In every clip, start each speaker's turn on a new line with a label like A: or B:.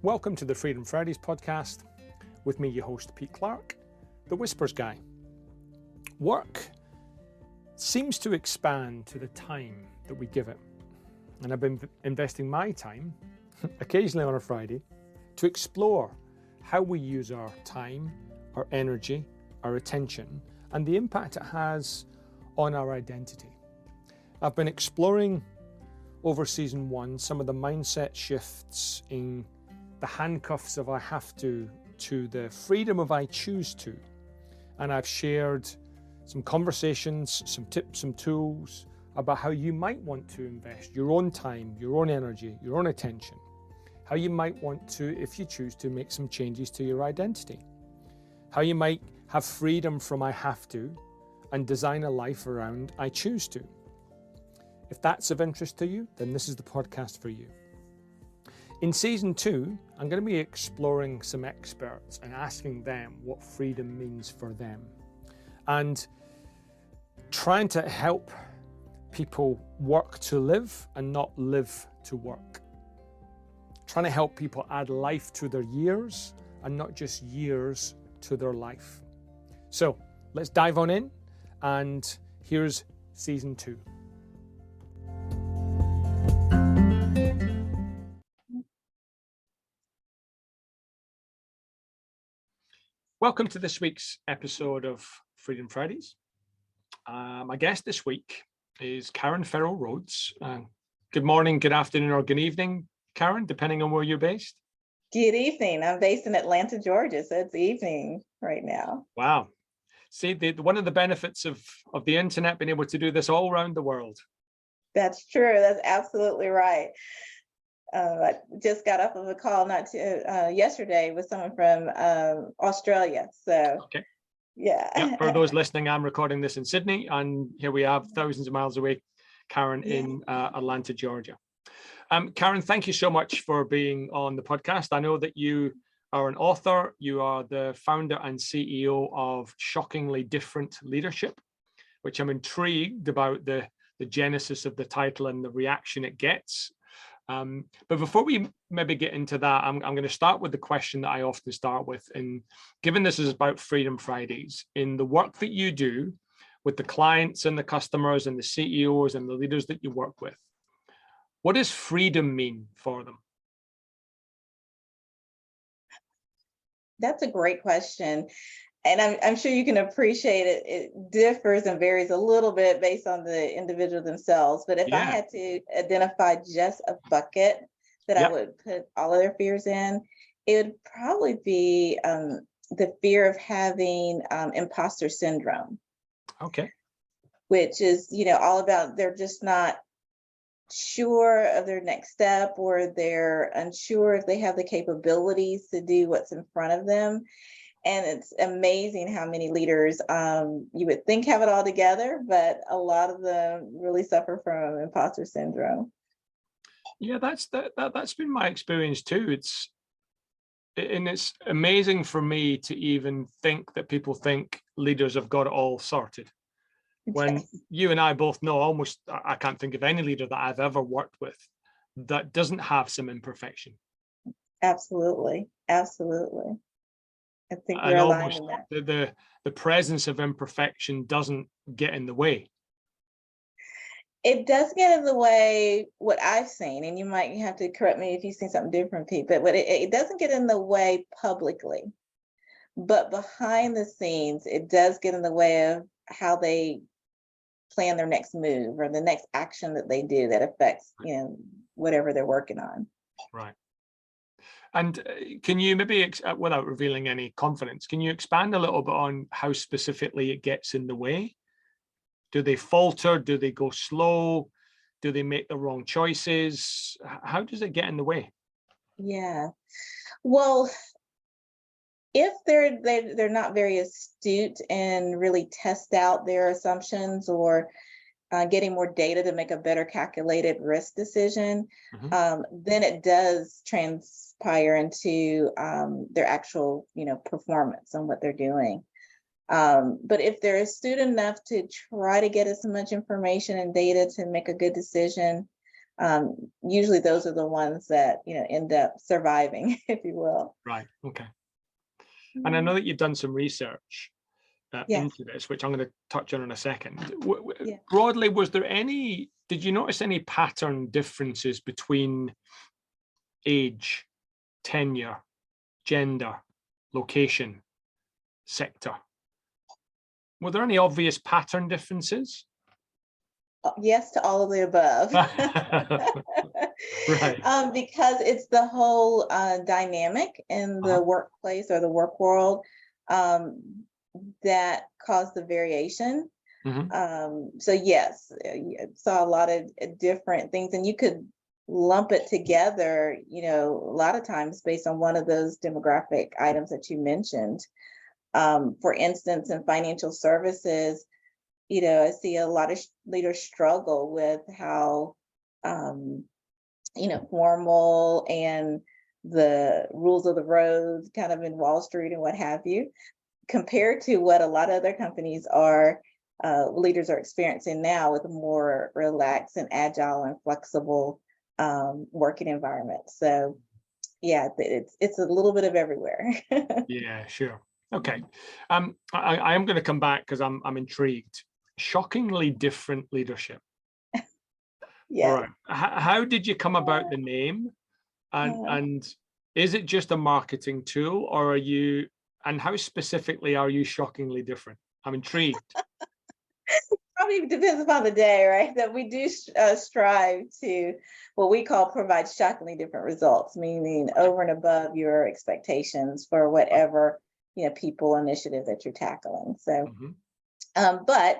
A: Welcome to the Freedom Fridays podcast. With me, your host, Pete Clark, the Whispers guy. Work seems to expand to the time that we give it. And I've been investing my time, occasionally on a Friday, to explore how we use our time, our energy, our attention, and the impact it has on our identity. I've been exploring over season 1 some of the mindset shifts in the handcuffs of I have to the freedom of I choose to. And I've shared some conversations, some tips, some tools about how you might want to invest your own time, your own energy, your own attention. How you might want to, if you choose to, make some changes to your identity. How you might have freedom from I have to and design a life around I choose to. If that's of interest to you, then this is the podcast for you. In season 2, I'm going to be exploring some experts and asking them what freedom means for them, and trying to help people work to live and not live to work. Trying to help people add life to their years and not just years to their life. So let's dive on in, and here's season 2. Welcome to this week's episode of Freedom Fridays. My guest this week is Karan Ferrell-Rhodes. Good morning, good afternoon, or good evening, Karan, depending on where you're based.
B: Good evening. I'm based in Atlanta, Georgia, so it's evening right now.
A: Wow. See, one of the benefits of the internet, being able to do this all around the world.
B: That's true. That's absolutely right. I just got off of a call yesterday with someone from Australia. So,
A: okay.
B: Yeah.
A: For those listening, I'm recording this in Sydney, and here we have thousands of miles away, Karan in Atlanta, Georgia. Karan, thank you so much for being on the podcast. I know that you are an author. You are the founder and CEO of Shockingly Different Leadership, which I'm intrigued about the genesis of the title and the reaction it gets. But before we maybe get into that, I'm going to start with the question that I often start with. And given this is about Freedom Fridays, in the work that you do with the clients and the customers and the CEOs and the leaders that you work with, what does freedom mean for them?
B: That's a great question. And I'm sure you can appreciate it. It differs and varies a little bit based on the individual themselves. But if I had to identify just a bucket that I would put all of their fears in, it would probably be the fear of having imposter syndrome.
A: Okay.
B: Which is, all about they're just not sure of their next step, or they're unsure if they have the capabilities to do what's in front of them. And it's amazing how many leaders you would think have it all together, but a lot of them really suffer from imposter syndrome.
A: Yeah, that's been my experience too. It's amazing for me to even think that people think leaders have got it all sorted. When you and I both know I can't think of any leader that I've ever worked with that doesn't have some imperfection.
B: Absolutely. Absolutely. I think we're aligned in that.
A: The presence of imperfection doesn't get in the way.
B: It does get in the way, what I've seen, and you might have to correct me if you've seen something different, Pete, but it doesn't get in the way publicly. But behind the scenes, it does get in the way of how they plan their next move or the next action that they do that affects, whatever they're working on.
A: Right. And can you maybe, without revealing any confidence, can you expand a little bit on how specifically it gets in the way? Do they falter? Do they go slow? Do they make the wrong choices? How does it get in the way?
B: Yeah. Well, if they're not very astute and really test out their assumptions or getting more data to make a better calculated risk decision, then it does transpire into their actual, performance on what they're doing. But if they're astute enough to try to get as much information and data to make a good decision, Usually those are the ones that, end up surviving, if you will.
A: Right. Okay. And I know that you've done some research
B: Yes.
A: into this, which I'm going to touch on in a second.
B: Yeah.
A: Broadly, did you notice any pattern differences between age, tenure, gender, location, sector? Were there any obvious pattern differences?
B: Yes to all of the above.
A: Right.
B: Because it's the whole dynamic in the workplace or the work world that caused the variation. So yes, you saw a lot of different things, and you could lump it together, a lot of times based on one of those demographic items that you mentioned. For instance, in financial services, I see a lot of leaders struggle with how, formal and the rules of the road kind of in Wall Street and what have you, compared to what a lot of other companies leaders are experiencing now with a more relaxed and agile and flexible working environment. So yeah, it's a little bit of everywhere.
A: Yeah, sure. Okay. I am going to come back because I'm intrigued. Shockingly different leadership.
B: Yeah.
A: All right. How did you come about the name? And is it just a marketing tool, or and how specifically are you shockingly different? I'm intrigued.
B: Probably depends upon the day, right? That we do strive to what we call provide shockingly different results, meaning over and above your expectations for whatever people initiative that you're tackling. So, but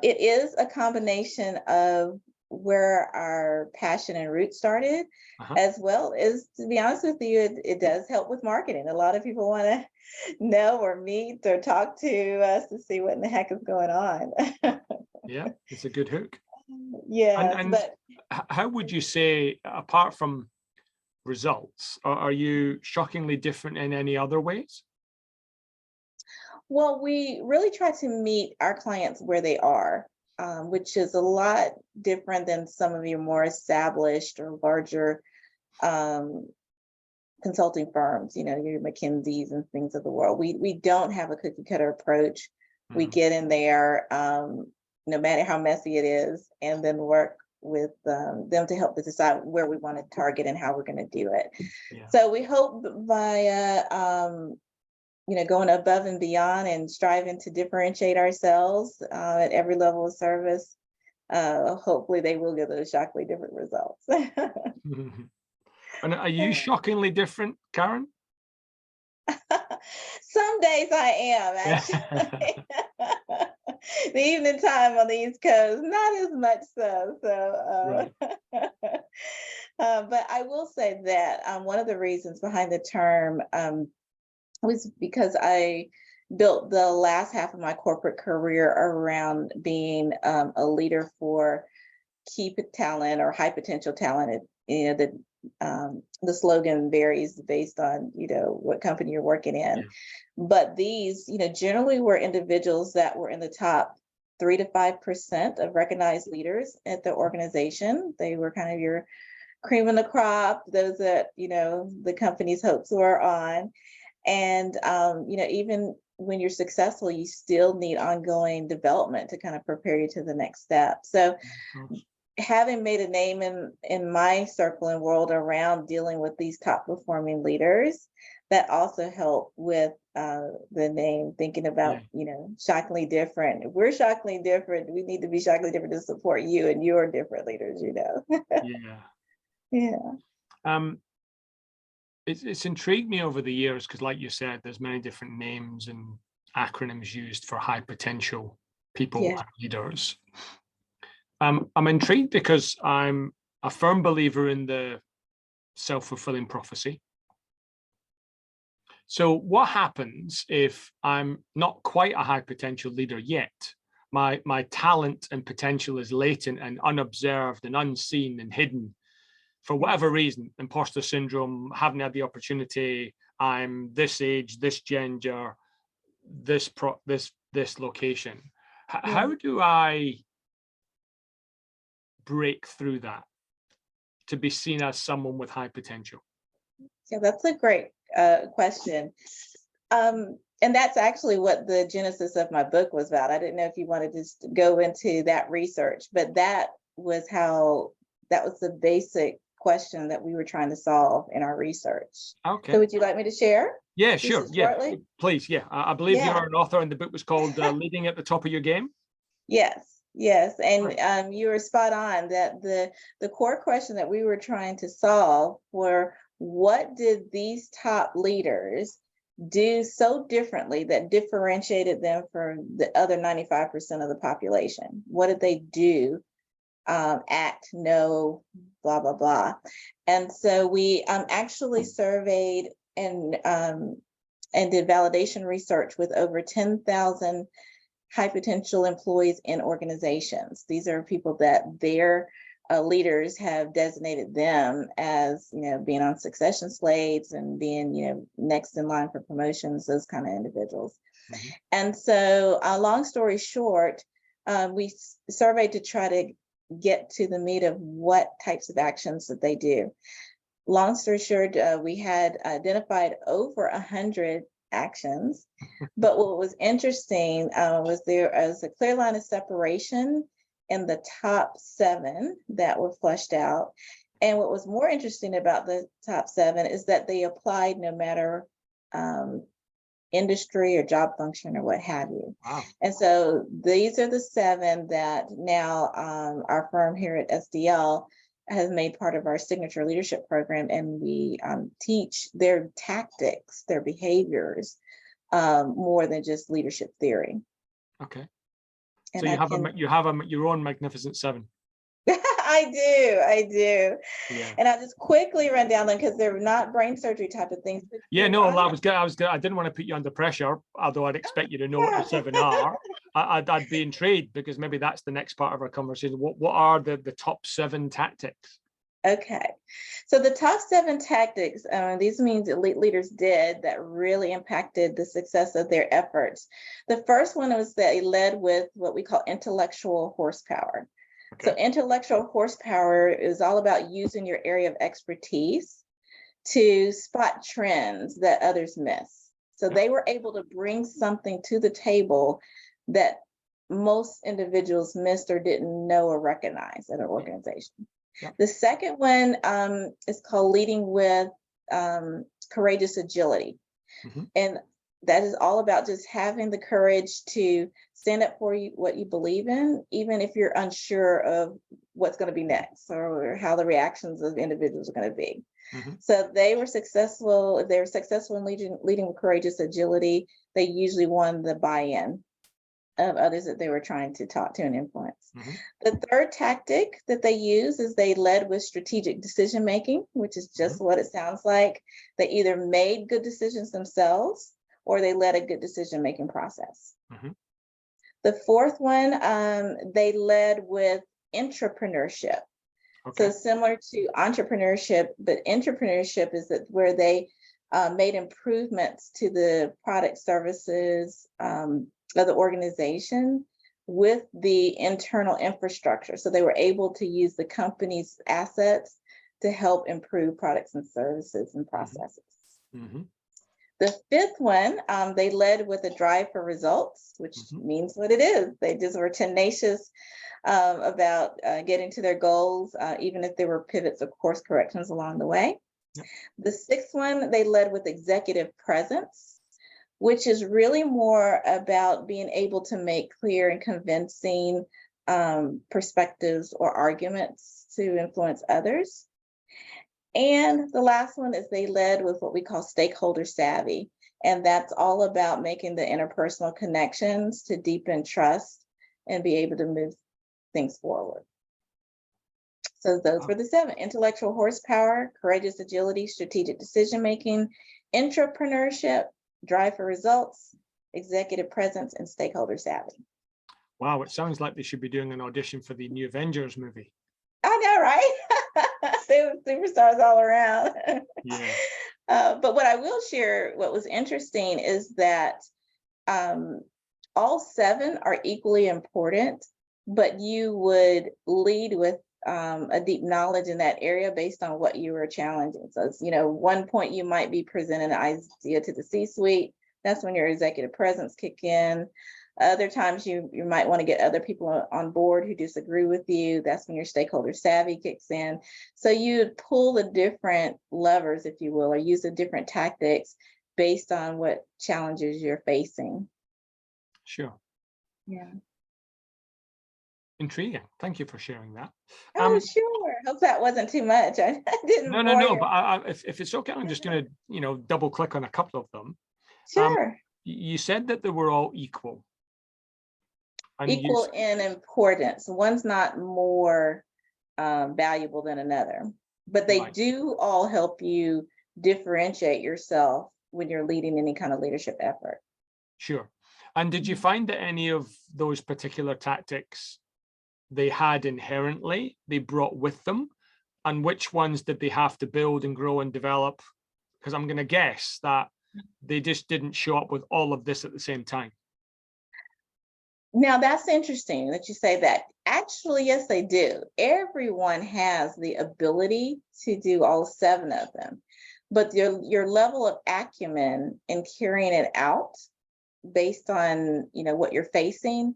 B: it is a combination of where our passion and roots started, as well as, to be honest with you, it does help with marketing. A lot of people want to know or meet or talk to us to see what in the heck is going on.
A: Yeah, it's a good hook.
B: Yeah,
A: but how would you say, apart from results, are you shockingly different in any other ways?
B: Well, we really try to meet our clients where they are, which is a lot different than some of your more established or larger consulting firms, your McKinseys and things of the world. We don't have a cookie cutter approach. We get in there, no matter how messy it is, and then work with them to help us decide where we want to target and how we're going to do it. Yeah. So we hope via going above and beyond and striving to differentiate ourselves at every level of service, hopefully they will get those shockingly different results.
A: And are you shockingly different, Karen?
B: Some days I am, actually. The evening time on the East Coast, not as much so. Right. But I will say that one of the reasons behind the term was because I built the last half of my corporate career around being a leader for key talent or high potential talent. The slogan varies based on what company you're working in, but these generally were individuals that were in the top 3 to 5% of recognized leaders at the organization. They were kind of your cream of the crop, those that the company's hopes were on. And even when you're successful, you still need ongoing development to kind of prepare you to the next step. So having made a name in my circle and world around dealing with these top performing leaders, that also helped with the name, thinking about, shockingly different. If we're shockingly different, we need to be shockingly different to support you and your different leaders,
A: Yeah. It's intrigued me over the years because, like you said, there's many different names and acronyms used for high potential people and leaders. I'm intrigued because I'm a firm believer in the self-fulfilling prophecy. So what happens if I'm not quite a high potential leader yet? My talent and potential is latent and unobserved and unseen and hidden. For whatever reason, imposter syndrome, haven't had the opportunity, I'm this age, this gender, this location. How do I break through that? to be seen as someone with high potential?
B: Yeah, that's a great question. And that's actually what the genesis of my book was about. I didn't know if you wanted to just go into that research, but that was the basic question that we were trying to solve in our research.
A: Okay.
B: So would you like me to share?
A: Yeah, sure. Yeah,
B: shortly?
A: please. Yeah, I believe
B: Yeah.
A: you're an author, and the book was called "Leading at the Top of Your Game."
B: Yes, and
A: Right.
B: you were spot on that the core question that we were trying to solve were, what did these top leaders do so differently that differentiated them from the other 95% of the population? What did they do? Act, know, blah, blah, blah. And so we actually surveyed and did validation research with over 10,000 high potential employees in organizations. These are people that their leaders have designated them as, being on succession slates and being, next in line for promotions, those kind of individuals. Mm-hmm. And so, long story short, we surveyed to try to get to the meat of what types of actions that they do. Long story short, we had identified over 100 actions, but what was interesting was there was a clear line of separation in the top 7 that were fleshed out. And what was more interesting about the top 7 is that they applied no matter industry or job function or what have you. Wow. And so these are the 7 that now our firm here at SDL has made part of our signature leadership program, and we teach their tactics, their behaviors, more than just leadership theory.
A: Okay.
B: And
A: so you have your own Magnificent 7.
B: I do.
A: Yeah.
B: And I'll just quickly run down them because they're not brain surgery type of things.
A: Yeah, no, I didn't want to put you under pressure, although I'd expect you to know what the 7 are. I'd be intrigued because maybe that's the next part of our conversation. What are the top 7 tactics?
B: Okay, so the top 7 tactics, these means elite leaders did that really impacted the success of their efforts. The first one was that they led with what we call intellectual horsepower. Okay. So intellectual horsepower is all about using your area of expertise to spot trends that others miss. So they were able to bring something to the table that most individuals missed or didn't know or recognize at an organization. Yeah. The second one is called leading with courageous agility. Mm-hmm. And that is all about just having the courage to stand up for what you believe in, even if you're unsure of what's going to be next or how the reactions of individuals are going to be. Mm-hmm. So they were successful. If they were successful in leading with courageous agility, they usually won the buy-in of others that they were trying to talk to and influence. Mm-hmm. The third tactic that they use is they led with strategic decision making, which is just mm-hmm. what it sounds like. They either made good decisions themselves or they led a good decision making process. Mm-hmm. The fourth one, they led with intrapreneurship. Okay. So similar to entrepreneurship, but intrapreneurship is that where they made improvements to the product services of the organization with the internal infrastructure. So they were able to use the company's assets to help improve products and services and processes. Mm-hmm. The fifth one, they led with a drive for results, which mm-hmm. means what it is. They just were tenacious about getting to their goals, even if there were pivots or course corrections along the way. Yep. The sixth one, they led with executive presence, which is really more about being able to make clear and convincing perspectives or arguments to influence others. And the last one is they led with what we call stakeholder savvy. And that's all about making the interpersonal connections to deepen trust and be able to move things forward. So those were the 7: intellectual horsepower, courageous agility, strategic decision-making, intrapreneurship, drive for results, executive presence, and stakeholder savvy.
A: Wow, it sounds like they should be doing an audition for the new Avengers movie.
B: I know, right? They were superstars all around.
A: Yeah.
B: But what I will share, what was interesting is that all 7 are equally important, but you would lead with a deep knowledge in that area based on what you were challenging. So, it's, one point you might be presenting an idea to the C-suite. That's when your executive presence kick in. Other times you might want to get other people on board who disagree with you. That's when your stakeholder savvy kicks in. So you pull the different levers, if you will, or use the different tactics based on what challenges you're facing.
A: Sure.
B: Yeah.
A: Intriguing. Thank you for sharing that.
B: Oh, sure. Hope that wasn't too much. I didn't bore
A: No.
B: you.
A: But if it's okay, I'm just going to, double click on a couple of them.
B: Sure.
A: You said that they were all equal. And
B: Equal in importance. One's not more valuable than another, but they do all help you differentiate yourself when you're leading any kind of leadership effort.
A: Sure. And did you find that any of those particular tactics they had inherently, they brought with them? And which ones did they have to build and grow and develop? Because I'm going to guess that they just didn't show up with all of this at the same time.
B: Now, that's interesting that you say that. Actually, yes, they do. Everyone has the ability to do all 7 of them, but your level of acumen in carrying it out based on what you're facing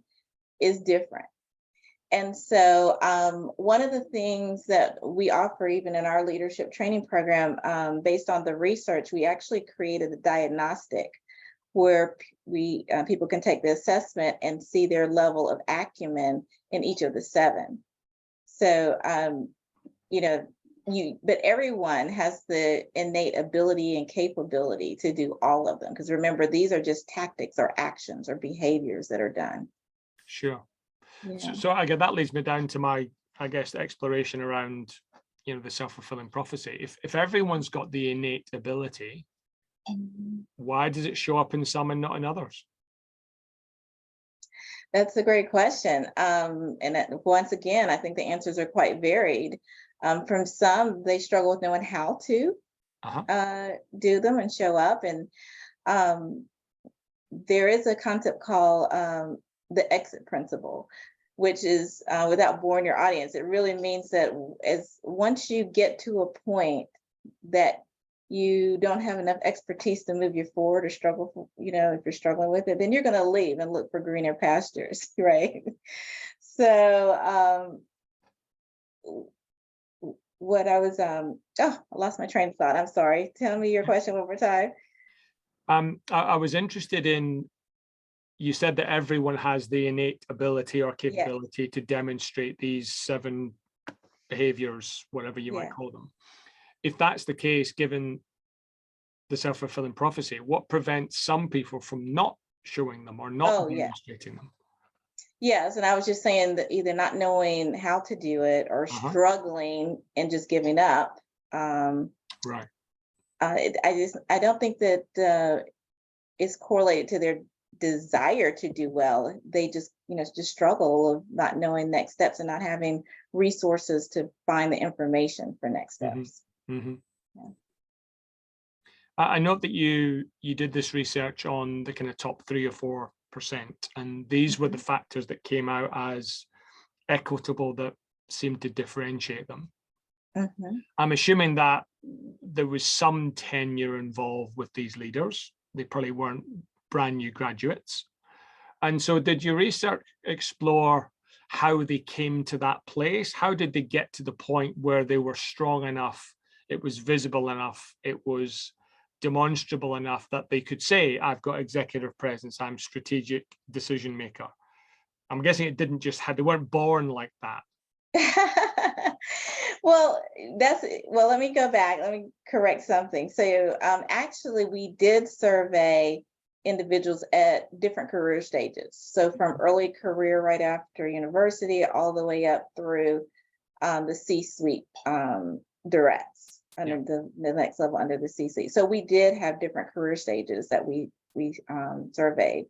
B: is different. And so one of the things that we offer even in our leadership training program, based on the research, we actually created a diagnostic where people can take the assessment and see their level of acumen in each of the 7. So, but everyone has the innate ability and capability to do all of them. Because remember, these are just tactics or actions or behaviors that are done.
A: Sure.
B: Yeah.
A: So again, that leads me down to my, exploration around, the self-fulfilling prophecy. If everyone's got the innate ability, why does it show up in some and not in others?
B: That's a great question. Once again, I think the answers are quite varied. From some, they struggle with knowing how to do them and show up. And there is a concept called the exit principle, which is, without boring your audience, it really means that once you get to a point that you don't have enough expertise to move you forward or struggle, if you're struggling with it, then you're going to leave and look for greener pastures, right? So what I was, I lost my train of thought. I'm sorry. Tell me your question one more time.
A: I was interested in, you said that everyone has the innate ability or capability to demonstrate these 7 behaviors, whatever you might call them. If that's the case, given the self-fulfilling prophecy, what prevents some people from not showing them or not demonstrating them?
B: Yes, and I was just saying that either not knowing how to do it or struggling and just giving up.
A: Right.
B: I don't think that it's correlated to their desire to do well. They just struggle of not knowing next steps and not having resources to find the information for next steps.
A: Yeah. I note that you did this research on the kind of top 3 or 4%, and these were the factors that came out as equitable that seemed to differentiate them. I'm assuming that there was some tenure involved with these leaders. They probably weren't brand new graduates. And so did your research explore how they came to that place? How did they get to the point where they were strong enough, it was visible enough, it was demonstrable enough that they could say, I've got executive presence, I'm strategic decision maker? I'm guessing it didn't just they weren't born like that.
B: Well, let me go back. Let me correct something. So actually, we did survey individuals at different career stages. So from early career right after university, all the way up through the C-suite directs under the next level under the C-suite. So we did have different career stages that we surveyed.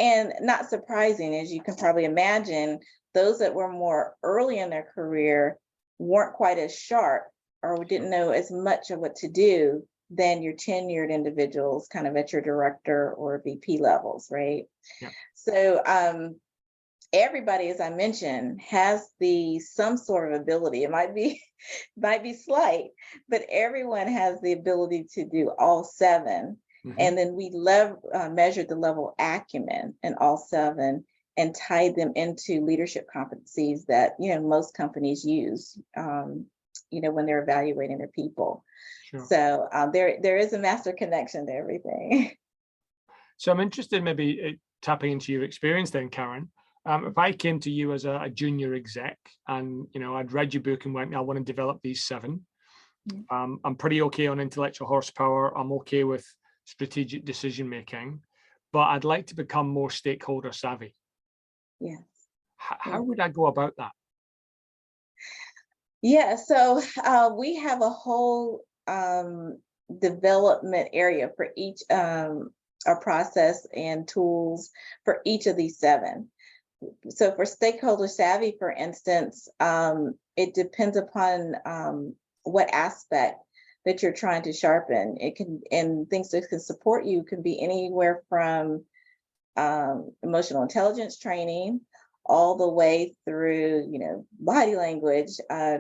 B: And not surprising, as you can probably imagine, those that were more early in their career weren't quite as sharp or didn't know as much of what to do than your tenured individuals kind of at your director or VP levels, right? Yeah. So everybody, as I mentioned, has some sort of ability. It might be might be slight, but everyone has the ability to do all seven. And then we measured the level of acumen in all seven and tied them into leadership competencies that most companies use when they're evaluating their people. Sure. So there is a master connection to everything.
A: So I'm interested maybe tapping into your experience then, Karen. If I came to you as a junior exec and I'd read your book and went, I want to develop these seven. I'm pretty okay on intellectual horsepower. I'm okay with strategic decision making, but I'd like to become more stakeholder savvy.
B: Yes.
A: How would I go about that?
B: Yeah, so we have a whole development area for each our process and tools for each of these seven. So for stakeholder savvy, for instance, it depends upon what aspect that you're trying to sharpen. It can, and things that can support you can be anywhere from emotional intelligence training all the way through, body language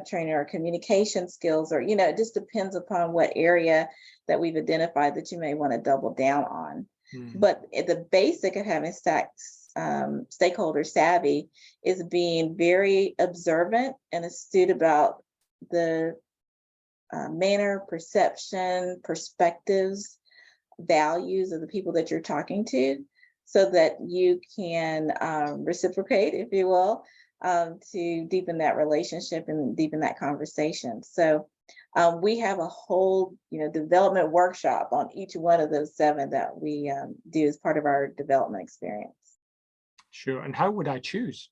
B: training or communication skills, or, it just depends upon what area that we've identified that you may want to double down on. But the basic of having stakeholder savvy is being very observant and astute about the manner, perception, perspectives, values of the people that you're talking to, so that you can reciprocate, if you will, to deepen that relationship and deepen that conversation. So we have a whole, development workshop on each one of those seven that we do as part of our development experience.
A: Sure. And how would I choose?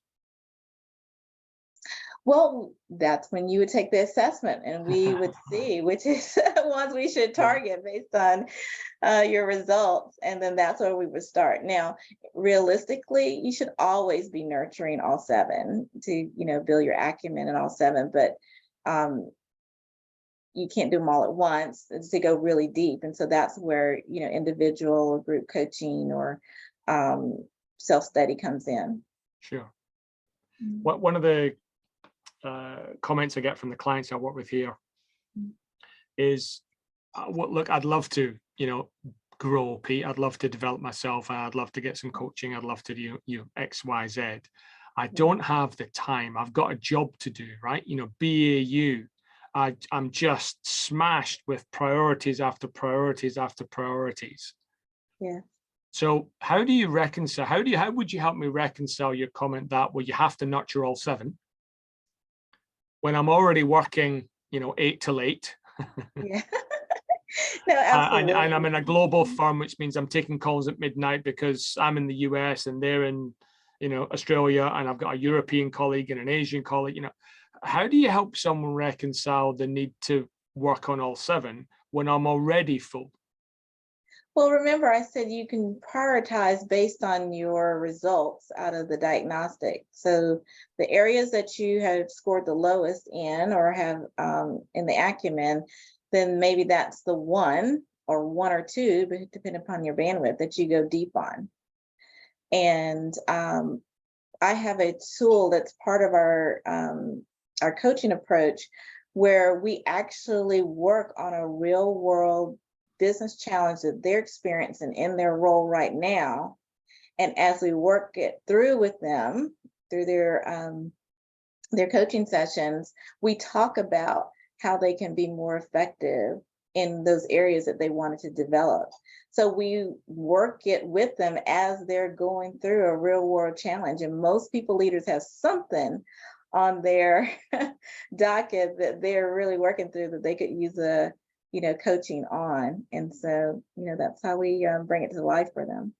B: Well, that's when you would take the assessment and we would see which is ones we should target based on your results. And then that's where we would start. Now, realistically, you should always be nurturing all seven to, build your acumen in all seven, but you can't do them all at once to go really deep. And so that's where, individual or group coaching or self-study comes in.
A: Sure. One of the comments I get from the clients I work with here is, look, I'd love to, grow, Pete. I'd love to develop myself. I'd love to get some coaching. I'd love to do X, Y, Z. I don't have the time. I've got a job to do, right? BAU. I'm just smashed with priorities after priorities after priorities.
B: Yeah.
A: So how do you reconcile? How would you help me reconcile your comment that, well, you have to nurture all seven, when I'm already working, 8 till 8?
B: Yeah. No, absolutely.
A: And I'm in a global firm, which means I'm taking calls at midnight because I'm in the US and they're in, Australia, and I've got a European colleague and an Asian colleague. How do you help someone reconcile the need to work on all seven when I'm already full?
B: Well, remember I said you can prioritize based on your results out of the diagnostic. So the areas that you have scored the lowest in or have in the acumen, then maybe that's the one or two, but depending upon your bandwidth, that you go deep on. And I have a tool that's part of our coaching approach where we actually work on a real world business challenge that they're experiencing in their role right now. And as we work it through with them, through their coaching sessions, we talk about how they can be more effective in those areas that they wanted to develop. So we work it with them as they're going through a real world challenge. And most people leaders have something on their docket that they're really working through that they could use a coaching on. And so, that's how we bring it to life for them.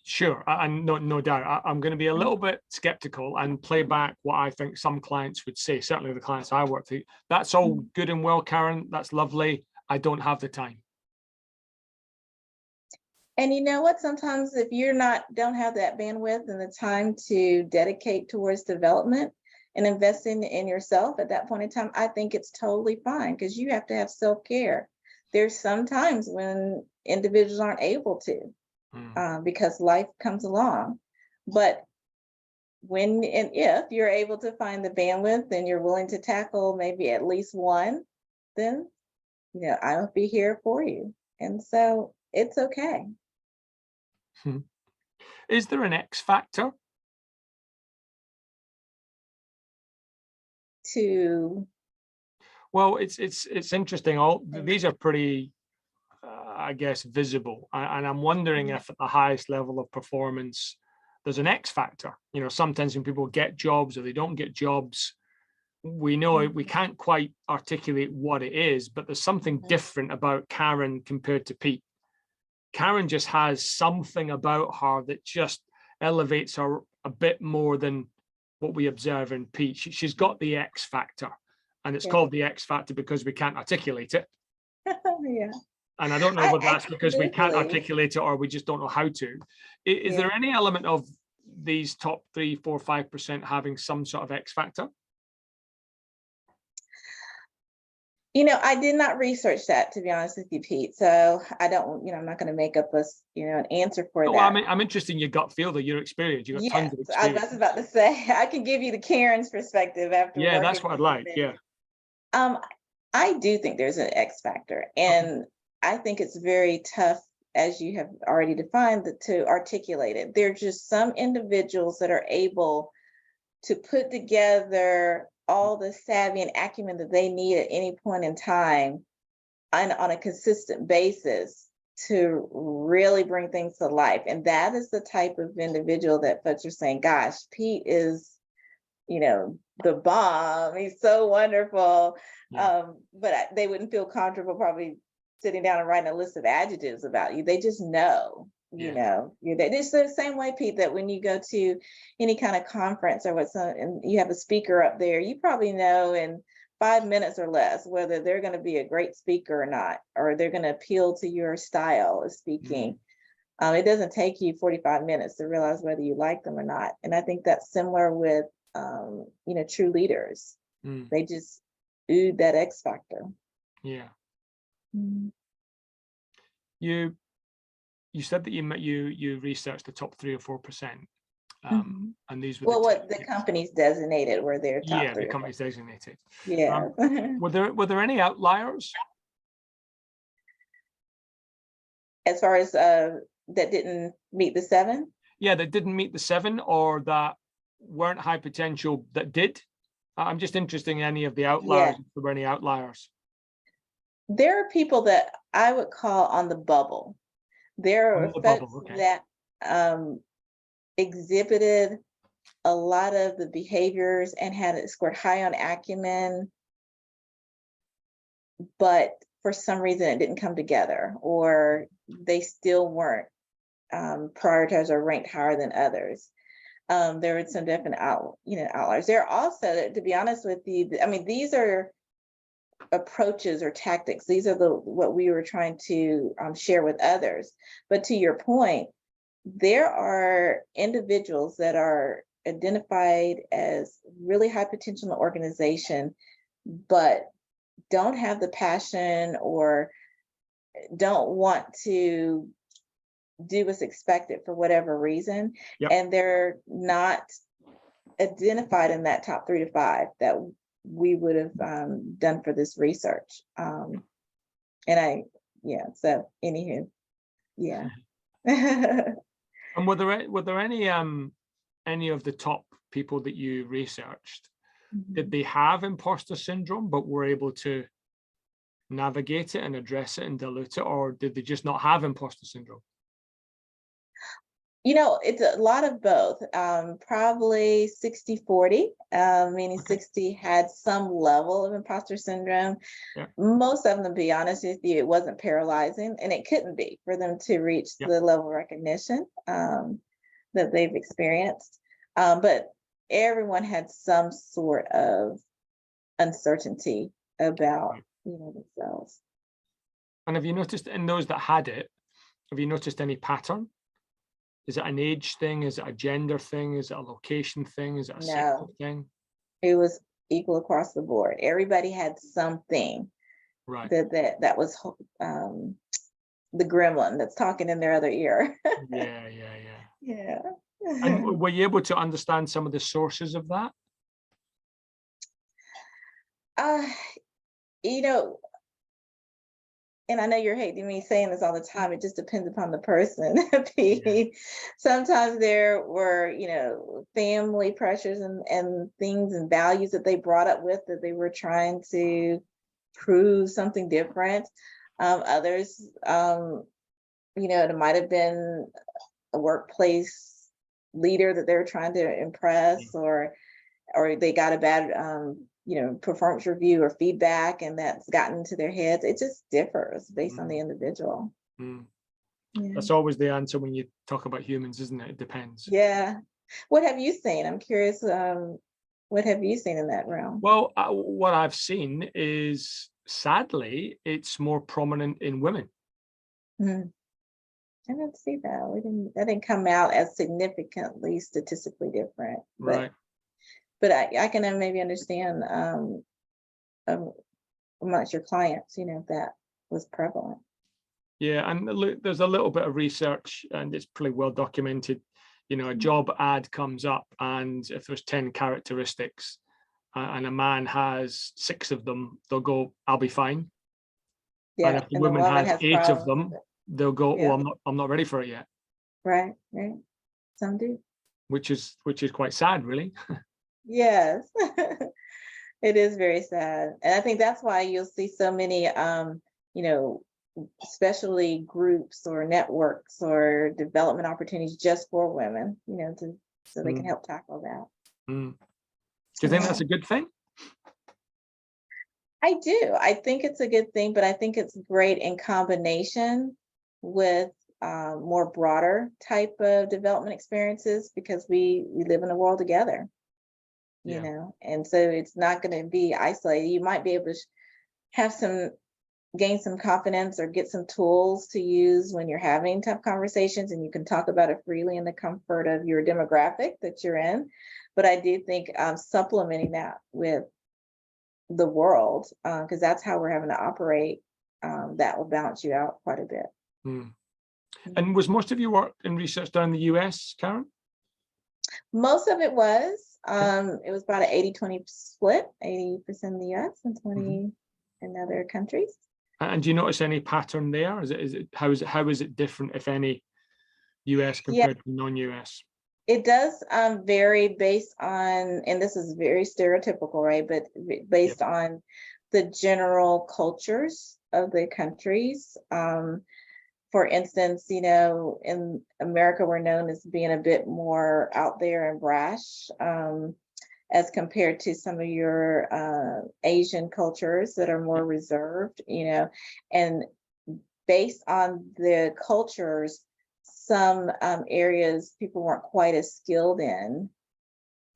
A: Sure. And no doubt, I'm going to be a little bit skeptical and play back what I think some clients would say, certainly the clients I work with. That's all good and well, Karen. That's lovely. I don't have the time.
B: And you know what? Sometimes if you're don't have that bandwidth and the time to dedicate towards development and investing in yourself at that point in time, I think it's totally fine, because you have to have self-care. There's some times when individuals aren't able to because life comes along. But when and if you're able to find the bandwidth and you're willing to tackle maybe at least one, then I'll be here for you. And so it's okay.
A: Is there an X factor? Well, it's interesting. All these are pretty, I guess, visible, and I'm wondering if at the highest level of performance, there's an X factor. Sometimes when people get jobs or they don't get jobs, we know we can't quite articulate what it is, but there's something different about Karen compared to Pete. Karen just has something about her that just elevates her a bit more than what we observe in Pete. She's got the X factor, and it's called the X factor because we can't articulate it.
B: Yeah.
A: And I don't know whether that's because we can't articulate it or we just don't know how to. Is there any element of these top 3, 4, 5% having some sort of X factor?
B: I did not research that, to be honest with you, Pete. So I don't, I'm not going to make up an answer for that.
A: Well, I'm interested in your gut feel, that your experience. You got tons of experience.
B: I was about to say, I can give you the Karen's perspective after.
A: Yeah, that's what I'd like. Yeah.
B: I do think there's an X factor, and I think it's very tough, as you have already defined, to articulate it. There's just some individuals that are able to put together all the savvy and acumen that they need at any point in time and on a consistent basis to really bring things to life. And that is the type of individual that folks are saying, gosh, Pete is, the bomb. He's so wonderful. Yeah. But they wouldn't feel comfortable probably sitting down and writing a list of adjectives about you. They just know. It's the same way, Pete, that when you go to any kind of conference or and you have a speaker up there, you probably know in 5 minutes or less whether they're going to be a great speaker or not, or they're going to appeal to your style of speaking. It doesn't take you 45 minutes to realize whether you like them or not. And I think that's similar with true leaders. They just ooze that X factor.
A: Yeah. You said that you researched the top 3 or 4%, and these were
B: what the companies designated were their top 3.
A: Yeah, the companies designated.
B: Yeah.
A: Were there any outliers?
B: As far as that didn't meet the 7?
A: Yeah, that didn't meet the 7, or that weren't high potential that did. I'm just interested in any of the outliers. If there were any outliers.
B: There are people that I would call on the bubble. There are folks that exhibited a lot of the behaviors and scored high on acumen, but for some reason it didn't come together, or they still weren't prioritized or ranked higher than others. There were some definite outliers. There are also, to be honest with you, these are approaches or tactics. These are what we were trying to share with others. But to your point, there are individuals that are identified as really high potential in the organization, but don't have the passion or don't want to do what's expected for whatever reason. And they're not identified in that top 3 to 5 that we would have done for this research. So anywho, yeah.
A: And were there any of the top people that you researched, did they have imposter syndrome but were able to navigate it and address it and dilute it, or did they just not have imposter syndrome?
B: It's a lot of both, probably 60-40, meaning 60 had some level of imposter syndrome. Most of them, to be honest with you, it wasn't paralyzing, and it couldn't be for them to reach the level of recognition that they've experienced. But everyone had some sort of uncertainty about themselves.
A: And have you noticed in those that had it, have you noticed any pattern? Is it an age thing? Is it a gender thing? Is it a location thing? Is it a sector thing?
B: It was equal across the board. Everybody had something that was the gremlin that's talking in their other ear.
A: Yeah. And were you able to understand some of the sources of that?
B: Uh, you know, and I know you're hating me saying this all the time. It just depends upon the person.
A: Yeah.
B: Sometimes there were, family pressures and things and values that they brought up with that they were trying to prove something different. Others, it might have been a workplace leader that they were trying to impress, or they got a bad performance review or feedback, and that's gotten into their heads. It just differs based on the individual.
A: Mm.
B: Yeah.
A: That's always the answer when you talk about humans, isn't it? It depends.
B: Yeah. What have you seen? I'm curious. What have you seen in that realm?
A: Well, what I've seen is, sadly, it's more prominent in women.
B: Hmm. I didn't see that. That didn't come out as significantly statistically different.
A: Right.
B: But I can maybe understand um, amongst your clients, if that was prevalent.
A: Yeah, and look, there's a little bit of research, and it's pretty well documented. A job ad comes up, and if there's 10 characteristics, and a man has 6 of them, they'll go, "I'll be fine." And
B: Yeah,
A: if the
B: and the
A: woman
B: woman
A: has
B: has
A: 8 of
B: problems with
A: them,
B: it.
A: they'll go, "Oh,
B: Yeah,
A: I'm not ready for it yet,"
B: right. Some do.
A: which is quite sad, really.
B: Yes. It is very sad. And I think that's why you'll see so many you know, especially groups or networks or development opportunities just for women, so they can
A: Mm,
B: help tackle that.
A: mm. Do you think
B: Yeah.
A: that's a good thing?
B: I do. I think it's a good thing, but I think it's great in combination with more broader type of development experiences, because we live in a world together,
A: Yeah.
B: and so it's not going to be isolated. You might be able to have gain some confidence or get some tools to use when you're having tough conversations, and you can talk about it freely in the comfort of your demographic that you're in. But I do think supplementing that with the world, because that's how we're having to operate, that will balance you out quite a bit.
A: Mm. And
B: Mhm.
A: was most of your work and research done in the US, Karen?
B: Most of it was,
A: Yeah.
B: it was about an 80-20 split, 80% in the US and
A: Mhm.
B: 20 in other countries.
A: And do you notice any pattern there? How is it different, if any, US
B: Yeah,
A: compared to non-US?
B: it does vary based on, and this is very stereotypical, right? But
A: Yep.
B: based on the general cultures of the countries. For instance, in America, we're known as being a bit more out there and brash, as compared to some of your Asian cultures that are more reserved, and based on the cultures, some areas people weren't quite as skilled in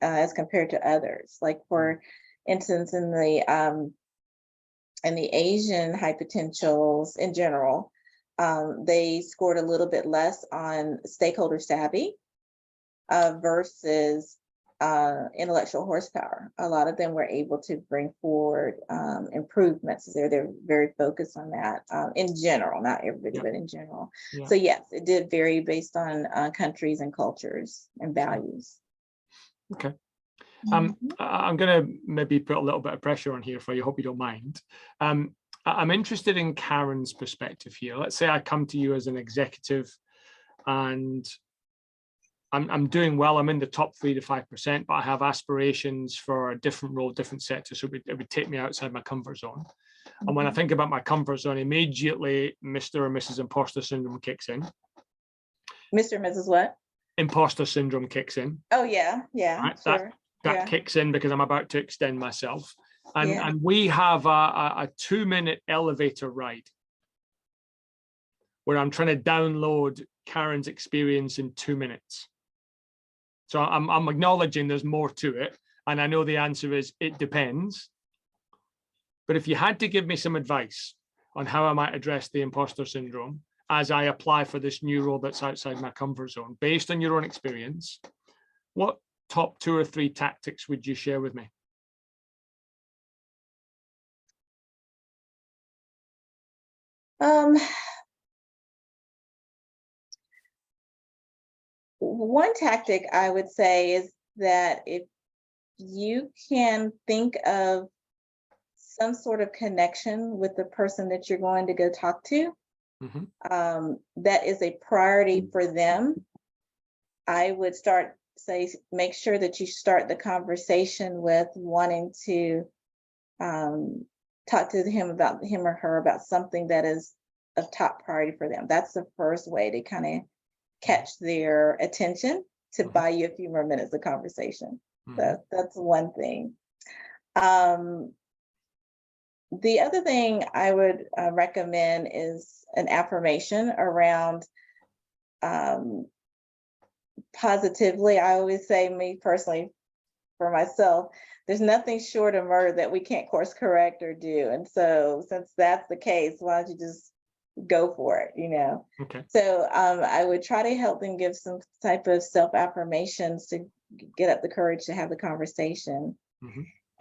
B: as compared to others. Like,
A: Mm.
B: for instance, in the Asian high potentials in general, they scored a little bit less on stakeholder savvy versus intellectual horsepower. A lot of them were able to bring forward improvements. They're very focused on that in general, not everybody,
A: Yeah.
B: but in general.
A: Yeah.
B: So yes, it did vary based on countries and cultures and values.
A: Okay.
B: Mhm.
A: I'm going to maybe put a little bit of pressure on here for you. Hope you don't mind. I'm interested in Karen's perspective here. Let's say I come to you as an executive, and I'm doing well. I'm in the top 3 to 5%, but I have aspirations for a different role, different sector. So it would take me outside my comfort zone. And when I
B: Mhm.
A: think about my comfort zone, immediately Mr. or Mrs. Imposter syndrome kicks in.
B: Mr. and Mrs. What?
A: Imposter syndrome kicks in.
B: Oh yeah,
A: Right?
B: sure.
A: That
B: Yeah,
A: kicks in because I'm about to extend myself.
B: yeah.
A: And we have a 2-minute elevator ride where I'm trying to download Karen's experience in 2 minutes. So I'm acknowledging there's more to it. And I know the answer is it depends. But if you had to give me some advice on how I might address the imposter syndrome as I apply for this new role that's outside my comfort zone, based on your own experience, what top 2 or 3 tactics would you share with me?
B: Um, One tactic I would say is that if you can think of some sort of connection with the person that you're going to go talk to, that is a priority for them, I would make sure that you start the conversation with wanting to talk to him or her about something that is of top priority for them. That's the first way to kind of catch their attention, to buy you a few more minutes of conversation. So that's one thing. The other thing I would recommend is an affirmation around positively. I always say, me personally, for myself, there's nothing short of murder that we can't course correct or do. And so since that's the case, why don't you just go for it, Okay. So I would try to help them give some type of self-affirmations to get up the courage to have the conversation.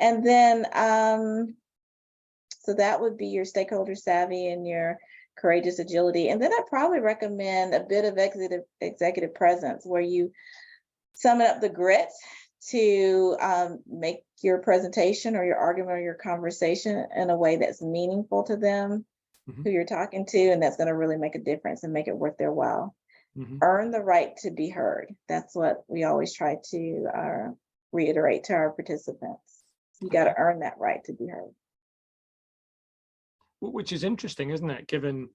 B: And then, so that would be your stakeholder savvy and your courageous agility. And then I'd probably recommend a bit of executive presence, where you summon up the grit to make your presentation or your argument or your conversation in a way that's meaningful to them, who you're talking to, and that's going to really make a difference and make it worth their while. Earn the right to be heard. That's what we always try to reiterate to our participants. You got to earn that right to be heard.
A: Which is interesting, isn't it? Given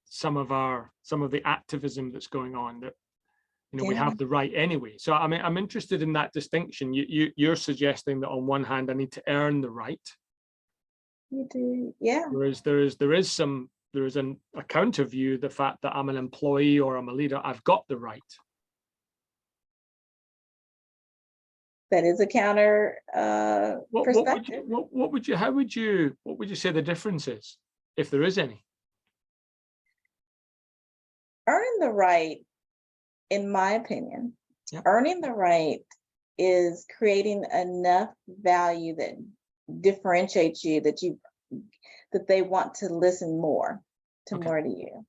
A: some of the activism that's going on, that we have the right anyway. So I mean, I'm interested in that distinction. You're suggesting that on one hand, I need to earn the right.
B: You do, yeah.
A: Whereas there is a counter view, the fact that I'm an employee or I'm a leader, I've got the right.
B: That is a counter perspective.
A: What would you say the difference is, if there is any?
B: Earning the right, in my opinion, earning the right is creating enough value that differentiates you, that they want to listen more to you.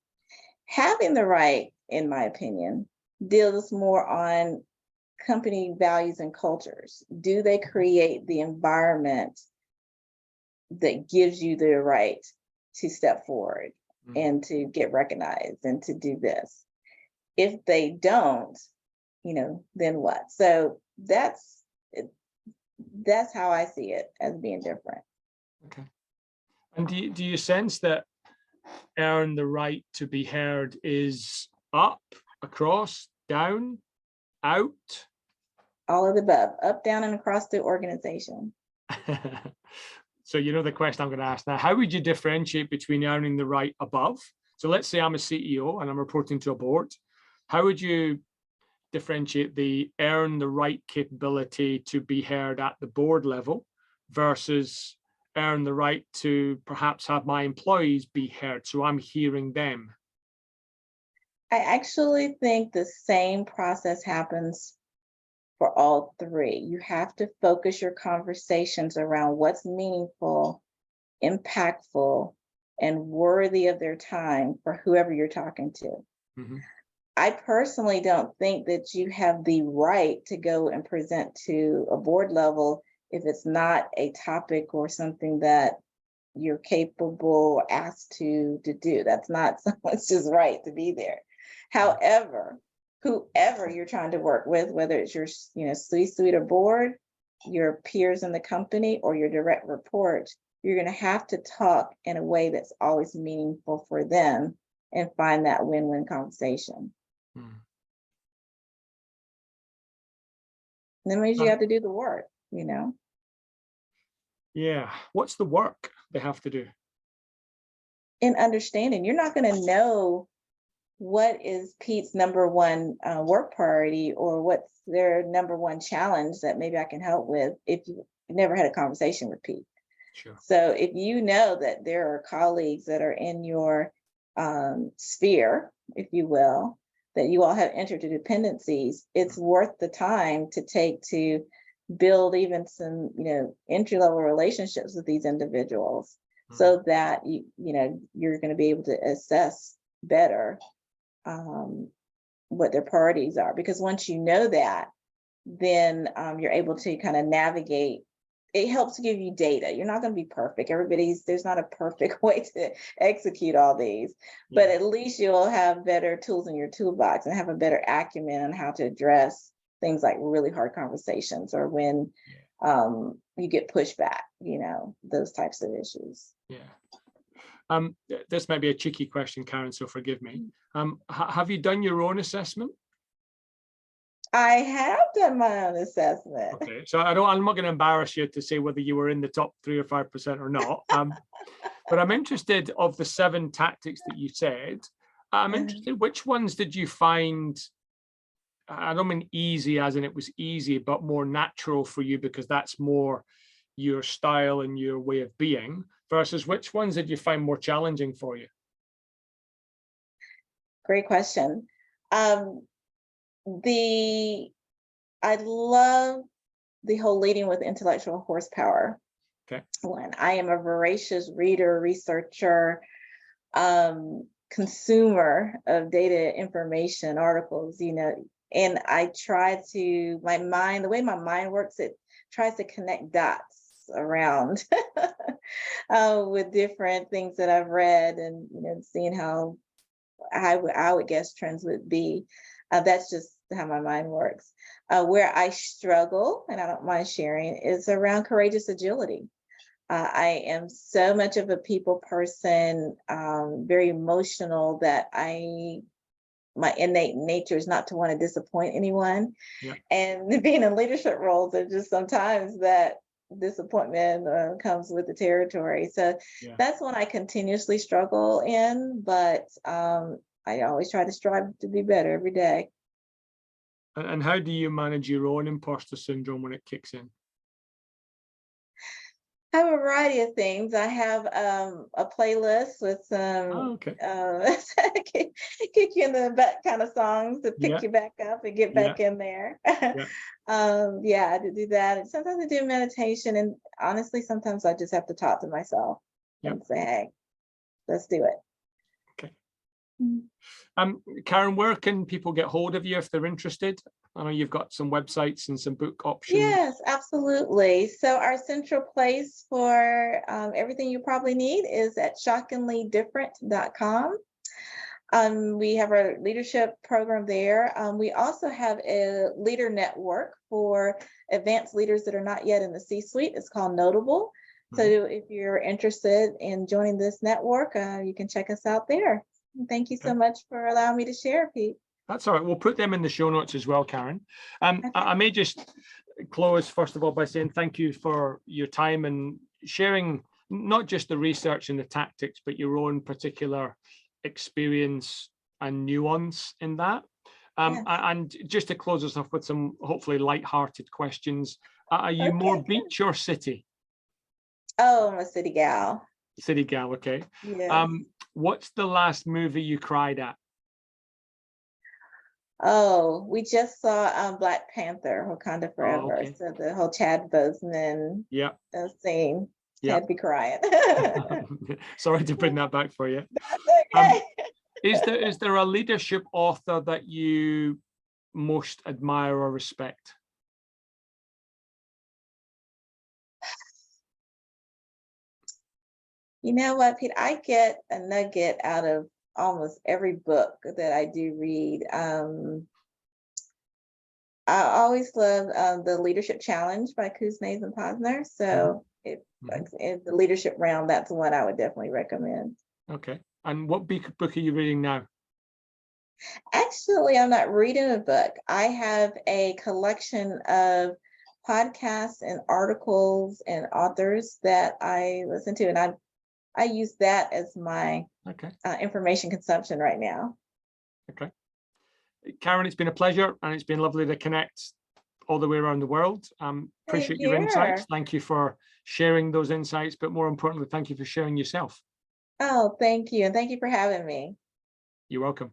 B: Having the right, in my opinion, deals more on company values and cultures. Do they create the environment that gives you the right to step forward and to get recognized and to do this? If they don't, then what? So that's how I see it, as being different.
A: Okay. And do you sense that earn the right to be heard is up, across, down, out?
B: All of the above, up, down, and across the organization.
A: So the question I'm going to ask now: how would you differentiate between earning the right above? So let's say I'm a CEO and I'm reporting to a board. How would you differentiate the earn the right capability to be heard at the board level versus earn the right to perhaps have my employees be heard, so I'm hearing them?
B: I actually think the same process happens for all three. You have to focus your conversations around what's meaningful, impactful, and worthy of their time for whoever you're talking to. I personally don't think that you have the right to go and present to a board level if it's not a topic or something that you're capable or asked to do. That's not someone's just right to be there. However, whoever you're trying to work with, whether it's your C-suite or board, your peers in the company, or your direct report, you're going to have to talk in a way that's always meaningful for them and find that win-win conversation. That means you have to do the work,
A: Yeah. What's the work they have to do?
B: In understanding, you're not going to know what is Pete's number one work priority, or what's their number one challenge that maybe I can help with, if you never had a conversation with Pete.
A: Sure.
B: So if you know that there are colleagues that are in your sphere, if you will, that you all have interdependencies, it's worth the time to take to build even some, entry-level relationships with these individuals, so that you're going to be able to assess better what their priorities are. Because once you know that, then you're able to kind of navigate. It helps to give you data. You're not going to be perfect. There's not a perfect way to execute all these, but at least you'll have better tools in your toolbox and have a better acumen on how to address things like really hard conversations or when you get pushback, those types of issues.
A: Yeah. This might be a cheeky question, Karen, so forgive me. Have you done your own assessment? I
B: have done my own assessment.
A: Okay, so I'm not going to embarrass you to say whether you were in the top 3 or 5% or not. But I'm interested, of the 7 tactics that you said, I'm interested, which ones did you find, I don't mean easy as in it was easy, but more natural for you because that's more your style and your way of being, versus which ones did you find more challenging for you?
B: Great question. I love the whole leading with intellectual horsepower.
A: Okay.
B: When I am a voracious reader, researcher, consumer of data, information, articles, and I try to, the way my mind works, it tries to connect dots around with different things that I've read and, seeing how I would guess trends would be. That's just how my mind works. Where I struggle, and I don't mind sharing, is around courageous agility. I am so much of a people person, very emotional, that my innate nature is not to want to disappoint anyone. Yeah. And being in leadership roles, there's just sometimes that disappointment comes with the territory. So that's one I continuously struggle in, but I always try to strive to be better every day.
A: And how do you manage your own imposter syndrome when it kicks in?
B: I have a variety of things. I have a playlist with some kick you in the butt kind of songs to pick you back up and get back in there. I do that. And sometimes I do meditation, and honestly, sometimes I just have to talk to myself and say, "Hey, let's do it."
A: Okay. Karen, where can people get hold of you if they're interested? I know you've got some websites and some book options.
B: Yes, absolutely. So our central place for everything you probably need is at shockinglydifferent.com. We have our leadership program there. We also have a leader network for advanced leaders that are not yet in the C-suite. It's called Notable. So if you're interested in joining this network, you can check us out there. Thank you so much for allowing me to share, Pete.
A: That's all right. We'll put them in the show notes as well, Karen. I may just close, first of all, by saying thank you for your time and sharing not just the research and the tactics, but your own particular experience and nuance in that. And just to close us off with some hopefully light-hearted questions, are you more beach or city?
B: Oh, I'm a city gal.
A: City gal, okay.
B: Yeah.
A: What's the last movie you cried at?
B: Oh, we just saw Black Panther, Wakanda Forever.
A: Okay.
B: So the whole Chad Boseman scene. Had me crying.
A: Sorry to bring that back for you.
B: That's okay.
A: Is there a leadership author that you most admire or respect?
B: You know what, Pete? I get a nugget out of almost every book that I do read. I always love the Leadership Challenge by Kuznets and Posner. So in the leadership realm, that's one I would definitely recommend.
A: Okay. And what book are you reading now?
B: Actually, I'm not reading a book. I have a collection of podcasts and articles and authors that I listen to, and I use that as my information consumption right now. Okay.
A: Karen, it's been a pleasure, and it's been lovely to connect all the way around the world. Appreciate your insights. Thank you for sharing those insights, but more importantly, thank you for sharing yourself.
B: Oh, thank you. And thank you for having me.
A: You're welcome.